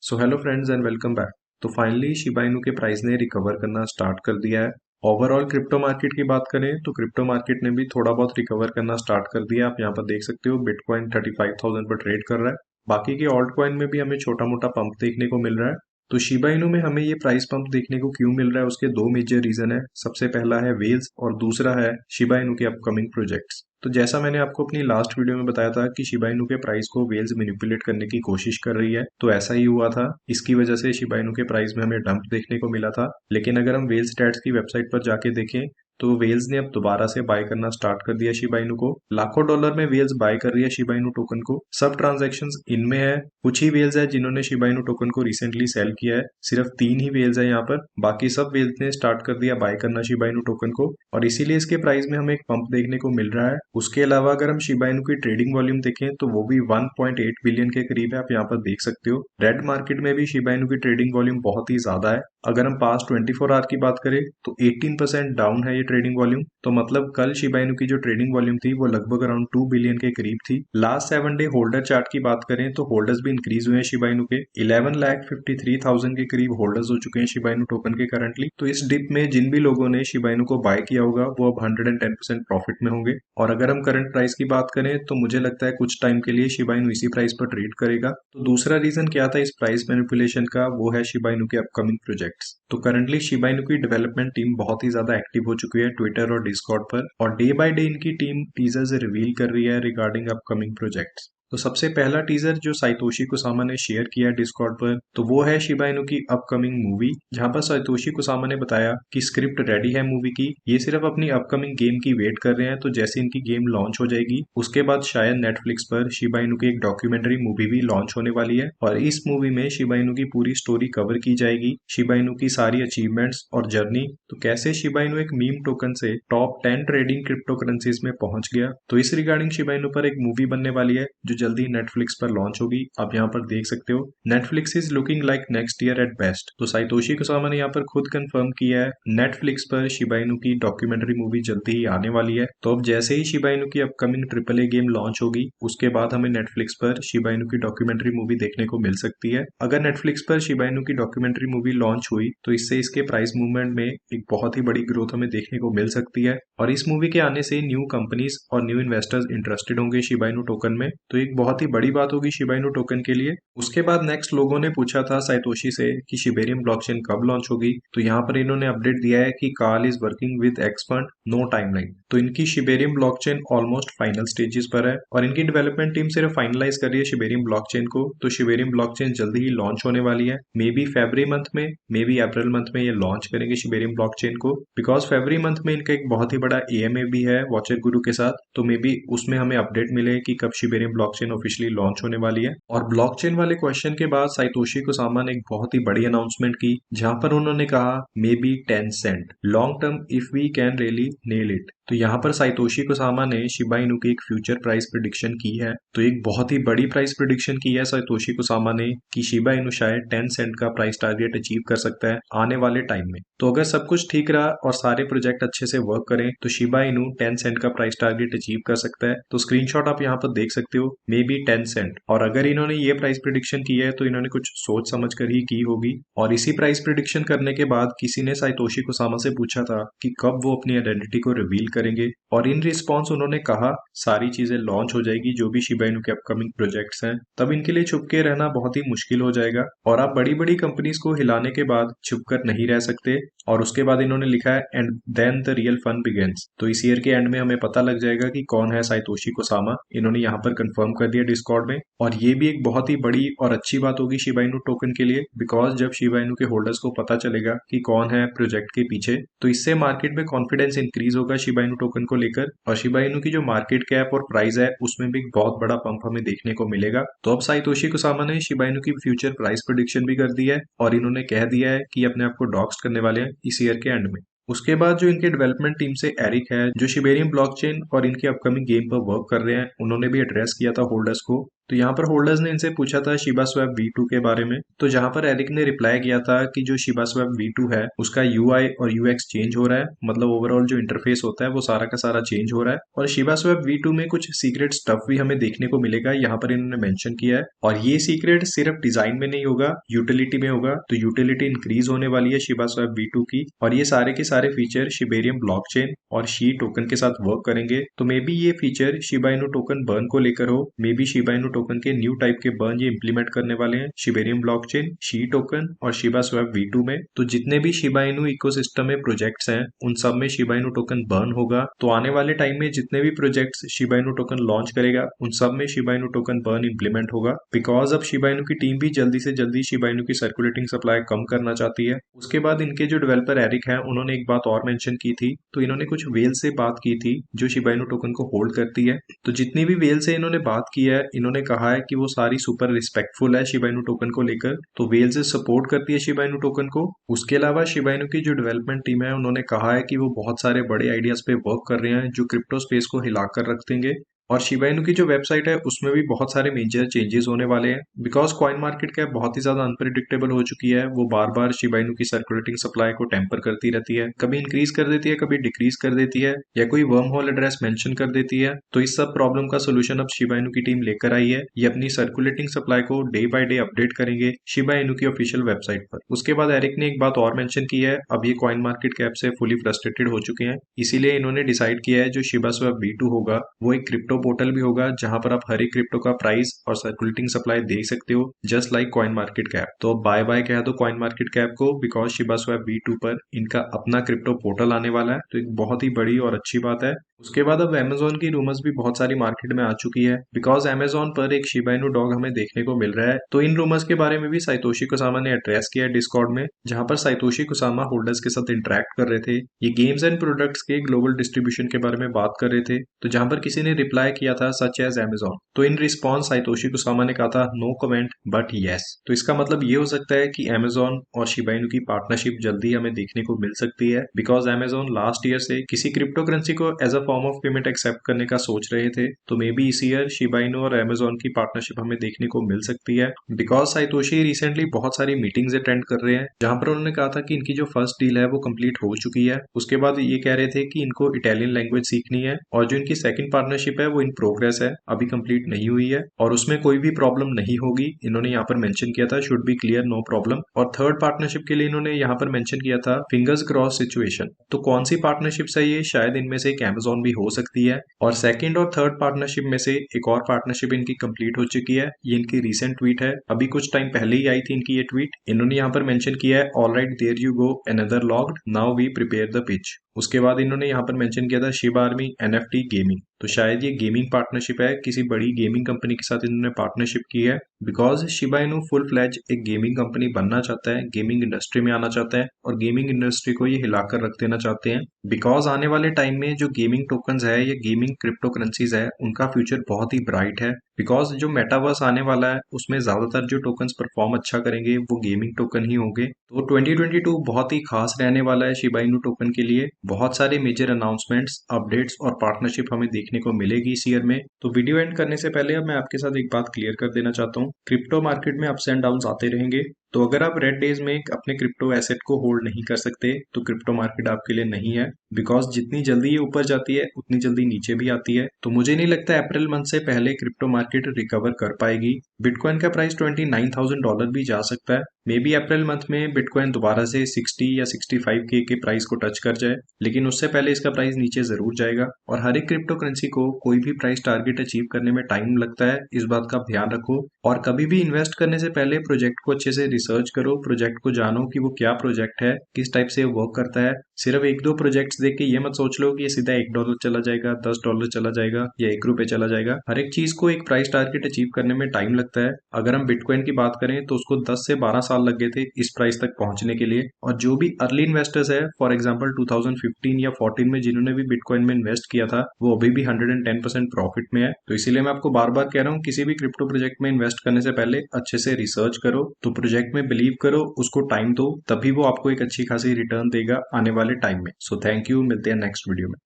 So hello friends and welcome back. तो finally Shiba Inu के price ने recover करना स्टार्ट कर दिया है। ओवरऑल क्रिप्टो मार्केट की बात करें तो क्रिप्टो मार्केट ने भी थोड़ा बहुत रिकवर करना स्टार्ट कर दिया। आप यहाँ पर देख सकते हो बिटकॉइन 35,000 पर ट्रेड कर रहा है। बाकी के ऑल्ट कॉइन में भी हमें छोटा मोटा पंप देखने को मिल रहा है। तो शिबा इनू में हमें ये प्राइस पंप देखने को क्यों मिल रहा है, उसके दो मेजर रीजन है। सबसे पहला है वेल्स और दूसरा है शिबा इनू के अपकमिंग प्रोजेक्ट्स। तो जैसा मैंने आपको अपनी लास्ट वीडियो में बताया था कि शिबा इनू के प्राइस को वेल्स मैनिपुलेट करने की कोशिश कर रही है, तो ऐसा ही हुआ था। इसकी वजह से शिबा इनू के प्राइस में हमें डंप देखने को मिला था। लेकिन अगर हम वेल्स स्टैट्स की वेबसाइट पर जाके देखें तो वेल्स ने अब दोबारा से बाय करना स्टार्ट कर दिया शिबा इनू को। लाखों डॉलर में वेल्स बाय कर रही है शिबा इनू टोकन को। सब ट्रांजैक्शंस इनमें है। कुछ ही वेल्स है जिन्होंने शिबा इनू टोकन को रिसेंटली सेल किया है। सिर्फ 3 ही वेल्स है यहाँ पर। बाकी सब वेल्स ने स्टार्ट कर दिया बाय करना शिबा इनू टोकन को, और इसीलिए इसके प्राइस में हमें एक पंप देखने को मिल रहा है। उसके अलावा अगर हम शिबा इनू की ट्रेडिंग वॉल्यूम देखें तो वो भी 1.8 बिलियन के करीब है। आप यहाँ पर देख सकते हो। रेड मार्केट में भी शिबा इनू की ट्रेडिंग वॉल्यूम बहुत ही ज्यादा है। अगर हम पास्ट 24 आवर की बात करें तो 18% डाउन है ये ट्रेडिंग वॉल्यूम। तो मतलब कल शिबा इनू की जो ट्रेडिंग वॉल्यूम थी वो लगभग अराउंड 2 बिलियन के करीब थी। लास्ट 7 डे होल्डर चार्ट की बात करें तो होल्डर्स भी इंक्रीज हुए हैं शिबा इनू के। 11,53,000 के करीब होल्डर्स हो चुके हैं शिबा इनू टोकन के करंटली। तो इस डिप में जिन भी लोगों ने शिबा इनू को बाय किया होगा वो अब 110% प्रॉफिट में होंगे। और अगर हम करंट प्राइस की बात करें तो मुझे लगता है कुछ टाइम के लिए शिबा इनू इसी प्राइस पर ट्रेड करेगा। तो दूसरा रीजन क्या था इस प्राइस मैनिपुलेशन का, वो है शिबा इनू के अपकमिंग प्रोजेक्ट्स। तो करंटली शिबा इनू की डेवलपमेंट टीम बहुत ही ज्यादा एक्टिव हो चुकी है ट्विटर और डिस्कॉर्ड पर, और डे बाय डे इनकी टीम टीजर्स रिवील कर रही है रिगार्डिंग अपकमिंग प्रोजेक्ट्स। तो सबसे पहला टीजर जो साइतोशी कुसामा ने शेयर किया है डिस्कॉर्ड पर, तो वो है शिबा इनू की अपकमिंग मूवी, जहां पर साइतोशी कुसामा ने बताया कि स्क्रिप्ट रेडी है मूवी की। ये सिर्फ अपनी अपकमिंग गेम की वेट कर रहे हैं। तो जैसे इनकी गेम लॉन्च हो जाएगी उसके बाद शायद नेटफ्लिक्स पर शिबा इनू की एक डॉक्यूमेंट्री मूवी भी लॉन्च होने वाली है, और इस मूवी में शिबा इनू की पूरी स्टोरी कवर की जाएगी, शिबा इनू की सारी अचीवमेंट्स और जर्नी। तो कैसे शिबा इनू एक मीम टोकन से टॉप 10 ट्रेडिंग क्रिप्टो करेंसीज में पहुंच गया। तो इस रिगार्डिंग शिबा इनू पर एक मूवी बनने वाली है जो जल्दी नेटफ्लिक्स पर लॉन्च होगी। आप यहाँ पर देख सकते हो Netflix is looking like next year at best. तो साइतोशी कुसामा ने यहाँ पर खुद कंफर्म किया है नेटफ्लिक्स पर शिबा इनू की डॉक्यूमेंट्री मूवी जल्दी ही आने वाली है। तो अब जैसे ही शिबा इनू की upcoming triple A game launch होगी उसके बाद हमें नेटफ्लिक्स पर शिबा इनू की डॉक्यूमेंट्री मूवी देखने को मिल सकती है। अगर नेटफ्लिक्स पर शिबा इनू की डॉक्यूमेंट्री मूवी लॉन्च हुई तो इससे इसके प्राइस मूवमेंट में एक बहुत ही बड़ी ग्रोथ हमें देखने को मिल सकती है, और इस मूवी के आने से न्यू कंपनीज और न्यू इन्वेस्टर्स इंटरेस्टेड होंगे शिबा इनू टोकन में। तो एक बहुत ही बड़ी बात होगी शिबा इनू टोकन के लिए। उसके बाद नेक्स्ट लोगों ने पूछा था साइतोशी से कि शिबेरियम ब्लॉकचेन कब लॉन्च होगी। तो यहाँ पर इन्होंने अपडेट दिया है कि Karl is working with expert, no timeline. तो इनकी Shibarium blockchain almost final stages पर है, और इनकी डेवलपमेंट टीम सिर्फ फाइनलाइज कर रही है शिबेरियम ब्लॉकचेन को। तो शिबेरियम ब्लॉकचेन जल्दी ही लॉन्च होने वाली है, मे बी फरवरी मंथ में, मे बी अप्रैल मंथ में ये लॉन्च करेंगे शिबेरियम ब्लॉकचेन को। बिकॉज फरवरी मंथ में इनका एक बहुत ही बड़ा एएमए भी है वॉचर गुरु के साथ। तो मे बी उसमें हमें अपडेट मिले कि कब शिबेरियम ब्लॉकचेन ऑफिशियली लॉन्च होने वाली है। और ब्लॉकचेन वाले क्वेश्चन के बाद साइतोशी कुसामा ने एक बहुत ही बड़ी अनाउंसमेंट की, जहां पर उन्होंने कहा maybe 10 cent long term if we can really nail it. तो यहाँ पर साइतोशी कुसामा ने शिबा इनू की एक फ्यूचर प्राइस प्रिडिक्शन की है। तो एक बहुत ही बड़ी प्राइस प्रिडिक्शन की है साइतोशी कुसामा ने कि शिबा इनू शायद 10 सेंट का प्राइस टारगेट अचीव कर सकता है आने वाले टाइम में। तो अगर सब कुछ ठीक रहा और सारे प्रोजेक्ट अच्छे से वर्क करें तो शिबा इनू 10 सेंट का प्राइस टारगेट अचीव कर सकता है। तो स्क्रीनशॉट आप यहाँ पर देख सकते हो, मे बी 10 सेंट। और अगर इन्होंने ये प्राइस प्रिडिक्शन की है तो इन्होंने कुछ सोच समझ कर ही की होगी। और इसी प्राइस प्रिडिक्शन करने के बाद किसी ने साइतोशी कुसामा से पूछा था कि कब वो अपनी आइडेंटिटी को रिवील करेंगे, और इन रिस्पॉन्स उन्होंने कहा सारी चीजें लॉन्च हो जाएगी जो भी शिबा इनू के अपकमिंग प्रोजेक्ट्स हैं, तब इनके लिए छुप के रहना बहुत ही मुश्किल हो जाएगा। और आप बड़ी बड़ी कंपनीज को हिलाने के बाद छुप कर नहीं रह सकते। और उसके बाद इन्होंने लिखा है and then the real fun begins. तो इस ईयर के एंड में हमें पता लग जाएगा कि कौन है साइतोशी कुसामा। इन्होंने यहाँ पर कंफर्म कर दिया डिस्कॉर्ड में, और ये भी एक बहुत ही बड़ी और अच्छी बात होगी शिबा इनू टोकन के लिए। बिकॉज जब शिबा इनू के होल्डर्स को पता चलेगा कि कौन है प्रोजेक्ट के पीछे तो इससे मार्केट में कॉन्फिडेंस इंक्रीज होगा शिबा इनू टोकन को लेकर, और शिबा इनू की जो मार्केट कैप और प्राइस है उसमें भी एक बहुत बड़ा पंप हमें देखने को मिलेगा। तो अब साइतोशी कुसामा ने शिबा इनू की फ्यूचर प्राइस प्रेडिक्शन भी कर दी है, और इन्होंने कह दिया है कि अपने आप को डॉक्स करने वाले हैं इस ईयर के एंड में। उसके बाद जो इनके डेवलपमेंट टीम से एरिक है जो शिबेरियम ब्लॉकचेन और इनके अपकमिंग गेम पर वर्क कर रहे हैं, उन्होंने भी एड्रेस किया था होल्डर्स को तो यहाँ पर होल्डर्स ने इनसे पूछा था शिबा स्वैप V2 के बारे में। तो जहाँ पर एरिक ने रिप्लाई किया था कि जो शिबा स्वैप V2 है उसका UI और UX चेंज हो रहा है, मतलब ओवरऑल जो इंटरफेस होता है वो सारा का सारा चेंज हो रहा है, और शिबा स्वैप V2 में कुछ सीक्रेट स्टफ भी हमें देखने को मिलेगा, यहाँ पर इन्होंने मेंशन किया है। और ये सीक्रेट सिर्फ डिजाइन में नहीं होगा, यूटिलिटी में होगा। तो यूटिलिटी इंक्रीज होने वाली है शिबा स्वैप V2 की, और ये सारे के सारे फीचर शिबेरियम ब्लॉकचेन और शी टोकन के साथ वर्क करेंगे। तो मे बी ये feature Shiba Inu token burn को लेकर हो, may be Shiba Inu token के न्यू टाइप के बर्न ये इंप्लीमेंट करने वाले हैं शिबेरियम ब्लॉकचेन, शी टोकन और शिबा स्वैप V2 में। तो जितने भी शिबा इनू इकोसिस्टम में प्रोजेक्ट्स हैं उन सब में शिबा इनू टोकन बर्न होगा। तो आने वाले टाइम में जितने भी projects Shiba Inu token launch करेगा उन सब में Shiba Inu token burn implement होगा, बिकॉज अब शिबा इनू की टीम भी जल्दी से जल्दी शिबा इनू की सर्कुलेटिंग सप्लाई कम करना चाहती है। उसके बाद इनके जो डेवलपर एरिक है उन्होंने एक बात और मेंशन की थी। तो इन्होंने कुछ वेल से बात की थी जो शिबा इनू टोकन को होल्ड करती है। तो जितनी भी वेल से इन्होंने बात की है, इन्होंने कहा है कि वो सारी सुपर रिस्पेक्टफुल है शिबा इनू टोकन को लेकर। तो वेल से सपोर्ट करती है शिबा इनू टोकन को। उसके अलावा शिबा इनू की जो डेवलपमेंट टीम है उन्होंने कहा है कि वो बहुत सारे बड़े आइडियाज पे वर्क कर रहे हैं जो क्रिप्टो स्पेस को हिला कर रख देंगे। और शिबा इनू की जो वेबसाइट है उसमें भी बहुत सारे मेजर चेंजेस होने वाले हैं, बिकॉज कॉइन मार्केट कैप बहुत ही ज्यादा अनप्रिडिक्टेबल हो चुकी है। वो बार बार शिबा इनू की सर्कुलेटिंग सप्लाई को टेम्पर करती रहती है, कभी इंक्रीज कर देती है, कभी डिक्रीज कर देती है, या कोई वर्म होल एड्रेस मेंशन कर देती है। तो इस सब प्रॉब्लम का सोल्यूशन अब शिबा इनू की टीम लेकर आई है। ये अपनी सर्कुलेटिंग सप्लाई को डे बाय डे अपडेट करेंगे शिबा इनू की ऑफिशियल वेबसाइट पर। उसके बाद एरिक ने एक बात और मेंशन की है, अब ये कॉइन मार्केट कैप से फुली फ्रस्ट्रेटेड हो चुके हैं, इसीलिए इन्होंने डिसाइड किया है जो शिबा स्वैप V2 होगा वो एक क्रिप्टो पोर्टल भी होगा जहां पर आप हर एक क्रिप्टो का प्राइस और सर्कुलेटिंग सप्लाई देख सकते हो, just like coin market cap. तो बाय बाय कह दो कॉइन मार्केट कैप को, बिकॉज शिबा स्वैप V2 पर इनका अपना क्रिप्टो पोर्टल आने वाला है। तो एक बहुत ही बड़ी और अच्छी बात है। उसके बाद अब Amazon की रूमर्स भी बहुत सारी मार्केट में आ चुकी है, बिकॉज Amazon पर एक शिबा इनू डॉग हमें देखने को मिल रहा है। तो इन रूमर्स के बारे में भी साइतोशी कुसामा ने एड्रेस किया है डिस्कॉर्ड में, जहां पर साइतोशी कुसामा होल्डर्स के साथ इंटरेक्ट कर रहे थे। ये गेम्स एंड प्रोडक्ट्स के ग्लोबल डिस्ट्रीब्यूशन के बारे में बात कर रहे थे। तो जहां पर किसी ने रिप्लाई किया था सच एज Amazon, तो इन रिस्पॉन्स साइतोशी कुसामा ने कहा था नो कमेंट बट यस। तो इसका मतलब ये हो सकता है कि Amazon और शिबा इनू की पार्टनरशिप जल्दी हमें देखने को मिल सकती है, बिकॉज Amazon लास्ट ईयर से किसी क्रिप्टो करेंसी को as a form of payment accept करने का सोच रहे थे। तो मे बी इस ईयर शिबा इनू और Amazon की पार्टनरशिप हमें देखने को मिल सकती है, बिकॉज साइतोशी रिसेंटली बहुत सारी मीटिंग्स अटेंड कर रहे हैं जहां पर उन्होंने कहा था कि इनकी जो फर्स्ट डील है वो कंप्लीट हो चुकी है। उसके बाद ये कह रहे थे कि इनको इटालियन लैंग्वेज सीखनी है, और जो इनकी सेकंड पार्टनरशिप है वो इन प्रोग्रेस है, अभी कंप्लीट नहीं हुई है, और उसमें कोई भी प्रॉब्लम नहीं होगी। इन्होंने यहाँ पर मेंशन किया था should be clear no problem. और थर्ड पार्टनरशिप के लिए इन्होंने यहाँ पर मेंशन किया था फिंगर्स क्रॉस सिचुएशन। तो कौन सी पार्टनरशिप है ये, शायद इनमें से एक Amazon भी हो सकती है। और सेकंड और थर्ड पार्टनरशिप में से एक और पार्टनरशिप इनकी कंप्लीट हो चुकी है। ये इनकी रीसेंट ट्वीट है, अभी कुछ टाइम पहले ही आई थी इनकी ये ट्वीट। इन्होंने यहाँ पर मेंशन किया है alright there you go another logged now we prepare the pitch. उसके बाद इन्होंने यहाँ पर मेंशन किया था शिबा आर्मी NFT गेमिंग। तो शायद ये गेमिंग पार्टनरशिप है, किसी बड़ी गेमिंग कंपनी के साथ इन्होंने पार्टनरशिप की है, because Shiba Inu full fledge एक गेमिंग कंपनी बनना चाहता है, गेमिंग इंडस्ट्री में आना चाहता है, और गेमिंग इंडस्ट्री को ये हिलाकर रख देना चाहते हैं। बिकॉज आने वाले टाइम में जो गेमिंग टोकन्स है या गेमिंग क्रिप्टो करेंसीज है उनका फ्यूचर बहुत ही ब्राइट है, बिकॉज जो मेटावर्स आने वाला है उसमें ज्यादातर जो टोकन्स परफॉर्म अच्छा करेंगे वो गेमिंग टोकन ही होंगे। तो 2022 बहुत ही खास रहने वाला है शिबा इनू टोकन के लिए। बहुत सारे मेजर अनाउंसमेंट्स, अपडेट्स और पार्टनरशिप हमें देखने को मिलेगी इस ईयर में। तो वीडियो एंड करने से पहले अब मैं आपके साथ एक बात क्लियर कर देना चाहता हूँ, क्रिप्टो मार्केट में अप्स एंड डाउन्स आते रहेंगे। तो अगर आप रेड डेज में अपने क्रिप्टो एसेट को होल्ड नहीं कर सकते तो क्रिप्टो मार्केट आपके लिए नहीं है, बिकॉज जितनी जल्दी ये ऊपर जाती है उतनी जल्दी नीचे भी आती है। तो मुझे नहीं लगता अप्रैल मंथ से पहले क्रिप्टो मार्केट रिकवर कर पाएगी। बिटकॉइन का प्राइस $29,000 भी जा सकता है। मे बी अप्रैल मंथ में बिटकॉइन दोबारा से 60 या 65K के प्राइस को टच कर जाए, लेकिन उससे पहले इसका प्राइस नीचे जरूर जाएगा। और हर एक क्रिप्टो करेंसी को कोई भी प्राइस टारगेट अचीव करने में टाइम लगता है, इस बात का ध्यान रखो। और कभी भी इन्वेस्ट करने से पहले प्रोजेक्ट को अच्छे से रिसर्च करो, प्रोजेक्ट को जानो कि वो क्या प्रोजेक्ट है, किस टाइप से वर्क करता है। सिर्फ एक दो प्रोजेक्ट्स देख के ये मत सोच लो कि ये सीधा $1 चला जाएगा, $10 चला जाएगा या ₹1 चला जाएगा। हर एक चीज को एक प्राइस टारगेट अचीव करने में टाइम लगता है। अगर हम बिटकॉइन की बात करें तो उसको 10 से 12 साल लग गए थे इस प्राइस तक पहुंचने के लिए। और जो भी अर्ली इन्वेस्टर्स है, फॉर एग्जांपल 2015 या 14 में जिन्होंने भी बिटकॉइन में इन्वेस्ट किया था, वो अभी भी 110% प्रॉफिट में है। तो इसीलिए मैं आपको बार बार कह रहा हूँ, किसी भी क्रिप्टो प्रोजेक्ट में इन्वेस्ट करने से पहले अच्छे से रिसर्च करो, तो प्रोजेक्ट में बिलीव करो, उसको टाइम दो, तभी वो आपको एक अच्छी खासी रिटर्न देगा आने वाले टाइम में। सो थैंक यू, मिलते हैं नेक्स्ट वीडियो में।